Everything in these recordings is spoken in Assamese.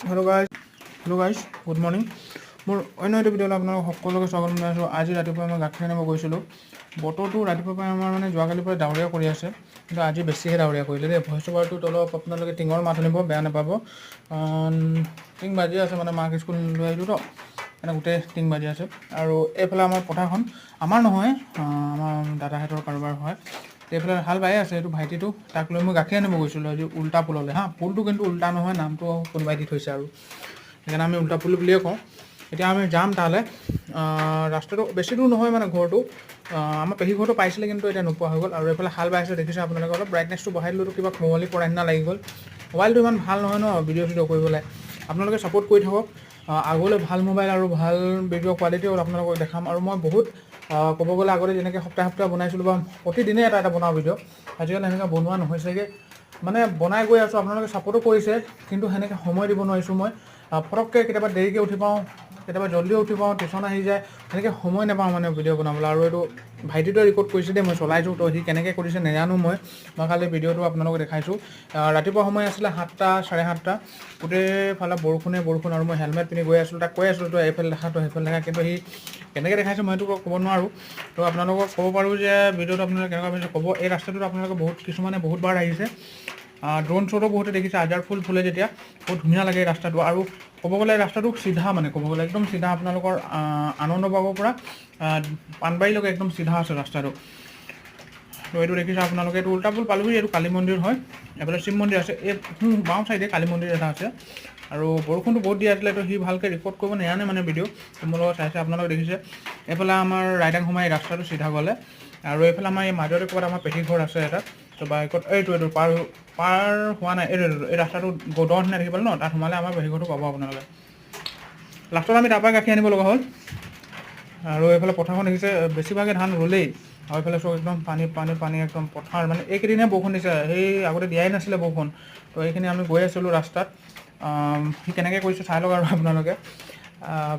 Hello guys, good morning. মোৰ অন্য এটা ভিডিঅ'লৈ আপোনালোক সকলোকে স্বাগতম জনাইছোঁ। আজি ৰাতিপুৱা মই গাখীৰ আনিব গৈছিলোঁ। বতৰটো ৰাতিপুৱাৰ পৰা আমাৰ মানে যোৱাকালিৰ পৰা ডাৱৰীয়া কৰি আছে, কিন্তু আজি বেছিহে ডাৱৰীয়া কৰিলে দেই। ভইচ অভাৰটোত অলপ আপোনালোকে টিঙৰ মাত শুনিব, বেয়া নাপাব। টিং বাজি আছে, মানে মাক স্কুল লৈ আহিলোঁ তো, মানে গোটেই টিং বাজি আছে। আৰু এইফালে আমাৰ পথাৰখন আমাৰ নহয়, আমাৰ দাদাহঁতৰ কাৰোবাৰ হয়। এইফালে হাল বাই আছে, এইটো ভাইটিটো, তাক লৈ মই গাখীৰ আনিব গৈছিলোঁ আজি উল্টা পুললৈ। পুলটো কিন্তু উল্টা নহয়, নামটো কোনোবাই দি থৈছে আৰু সেইকাৰণে আমি উল্টা পুল বুলিয়ে কওঁ। এতিয়া আমি যাম তালৈ। ৰাস্তাটো বেছি দূৰ নহয়, মানে ঘৰটো আমাৰ পেহী ঘৰটো পাইছিলে, কিন্তু এতিয়া নোপোৱা হৈ গ'ল। আৰু এইফালে হাল বাই আছে, দেখিছে আপোনালোকে। অলপ ব্ৰাইটনেছটো বঢ়াই দিলোঁ, কিবা কোমলি পৰা নিচিনা লাগি গ'ল। মোবাইলটো ইমান ভাল নহয় ন ভিডিঅ' চিডিঅ' কৰিবলৈ। আপোনালোকে ছাপোৰ্ট কৰি থাকক। আগলৈ ভাল মোবাইল আৰু ভাল ভিডিঅ' কোৱালিটিও আপোনালোকক দেখাম। আৰু মই বহুত ক'ব গ'লে আগতে যেনেকৈ সপ্তাহে বনাইছিলোঁ, বা প্ৰতিদিনে এটা বনাওঁ ভিডিঅ', আজিকালি সেনেকৈ বনোৱা নহৈছেগৈ। মানে বনাই গৈ আছোঁ, আপোনালোকে ছাপোৰ্টো কৰিছে, কিন্তু সেনেকৈ সময় দিব নোৱাৰিছোঁ মই। ফটককৈ কেতিয়াবা দেৰিকৈ উঠি পাওঁ, কেতিয়াবা জল্দিও উঠি পাওঁ, টিউশ্যন আহি যায়, সেনেকৈ সময় নাপাওঁ মানে ভিডিঅ' বনাবলৈ। আৰু এইটো ভাইটিটোৱে ৰেকৰ্ড কৰিছে দেই, মই চলাইছোঁ, তো সি কেনেকৈ কৰিছে নাজানো। মই খালি ভিডিঅ'টো আপোনালোকক দেখাইছোঁ। ৰাতিপুৱা সময় আছিলে 7টা, 7:30। গোটেইফালে বৰষুণ। আৰু মই হেলমেট পিন্ধি গৈ আছিলোঁ, তাক কৈ আছিলোঁ তো এইফালে দেখা, তো সেইফালে দেখা, কিন্তু সি কেনেকৈ দেখাইছে মইতো ক'ব নোৱাৰোঁ। তো আপোনালোকক ক'ব পাৰোঁ যে ভিডিঅ'টো আপোনালোকে কেনেকুৱা পাইছে ক'ব। এই ৰাস্তাটোত আপোনালোকে কিছুমানে বহুতবাৰ আহিছে, ড্ৰোন শ্বটো বহুতে দেখিছে। আজাৰ ফুল ফুলে যেতিয়া বহুত ধুনীয়া লাগে এই ৰাস্তাটো। আৰু ক'ব গ'লে ৰাস্তাটো চিধা, মানে ক'ব গ'লে একদম চিধা। আপোনালোকৰ আনন্দবাগৰ পৰা পাণবাৰীলৈকে একদম চিধা আছে ৰাস্তাটো। তো এইটো দেখিছে আপোনালোকে। এইটো উল্টা পুল পালোহি, এইটো কালী মন্দিৰ হয়। এইফালে শিৱ মন্দিৰ আছে, এই বাওঁ চাইডে কালী মন্দিৰ এটা আছে। আৰু বৰষুণটো বহুত দি আছিলে, তো সি ভালকৈ ৰেকৰ্ড কৰিব নাজানে মানে ভিডিঅ'। মোৰ লগত চাইছে, আপোনালোকে দেখিছে। এইফালে আমাৰ ৰাইটাং সোমাই এই ৰাস্তাটো চিধা গ'লে। আৰু এইফালে আমাৰ এই মাজতে ক'ৰবাত আমাৰ পেহী ঘৰ আছে এটা, তো বাইকত এইটো পাৰ হোৱা নাই। এই ৰাস্তাটো গদৰ নিচিনা দেখি পালে ন, তাত সোমালে আমাৰ পেহী ঘৰটো পাব আপোনালোকে। লাষ্টত আমি তাৰপৰা গাখীৰ আনিব লগা হ'ল। আৰু এইফালে পথাৰখন দেখিছে, বেছিভাগে ধান ৰুলেই। আৰু এইফালে চব একদম পানী একদম পথাৰ। মানে এইকেইদিনহে বৰষুণ দিছে, সেই আগতে দিয়াই নাছিলে বৰষুণ। তো এইখিনি আমি গৈ আছিলোঁ ৰাস্তাত। সি কেনেকৈ কৰিছে চাই লওক আৰু আপোনালোকে।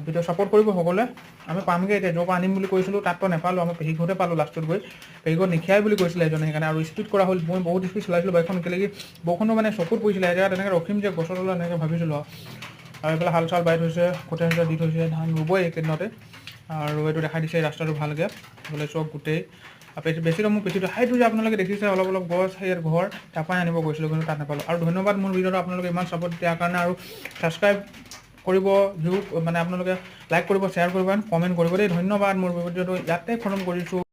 ভিডিঅ' ছাপোৰ্ট কৰিব সকলোৱে। আমি পামগৈ এতিয়া, য'ৰ পৰা আনিম বুলি কৈছিলোঁ তাততো নাপালোঁ, আমাৰ পেহী ঘৰতে পালোঁ লাষ্টত গৈ। পেহী ঘৰত নিখিয়াই বুলি কৈছিলে এজনে, সেইকাৰণে আৰু স্পীড কৰা হ'ল। মই বহুত স্পীড চলাইছিলোঁ বাইকখন, কেলেকি বৰষুণটো মানে চকুত পৰিছিলে। এতিয়া তেনেকৈ ৰখিম যে গছৰ তলত, এনেকৈ ভাবিছিলোঁ। আৰু এইফালে হাল চাল বাই থৈছে, কঠীয়া চঠীয়া দি থৈছে, ধান ৰুবই এইকেইদিনতে। আৰু এইটো দেখাই দিছে ৰাস্তাটো ভালকৈ, এইফালে চব গোটেই বেছিটো মোৰ পেহীটো সেইটো যে আপোনালোকে দেখিছে অলপ গছ, সেই ঘৰ, তাৰপৰাই আনিব গৈছিলোঁ, কিন্তু তাত নাপালোঁ। আৰু ধন্যবাদ মোৰ ভিডিঅ'টো আপোনালোকে ইমান ছাপোৰ্ট দিয়াৰ কাৰণে। আৰু ছাবস্ক্ৰাইব কৰিব, ভিউ মানে আপোনালোকে লাইক কৰিব, শ্বেয়াৰ কৰিব, কমেণ্ট কৰিব দেই। ধন্যবাদ। মোৰ ভিডিঅ'টো ইয়াতে খতম কৰিছোঁ।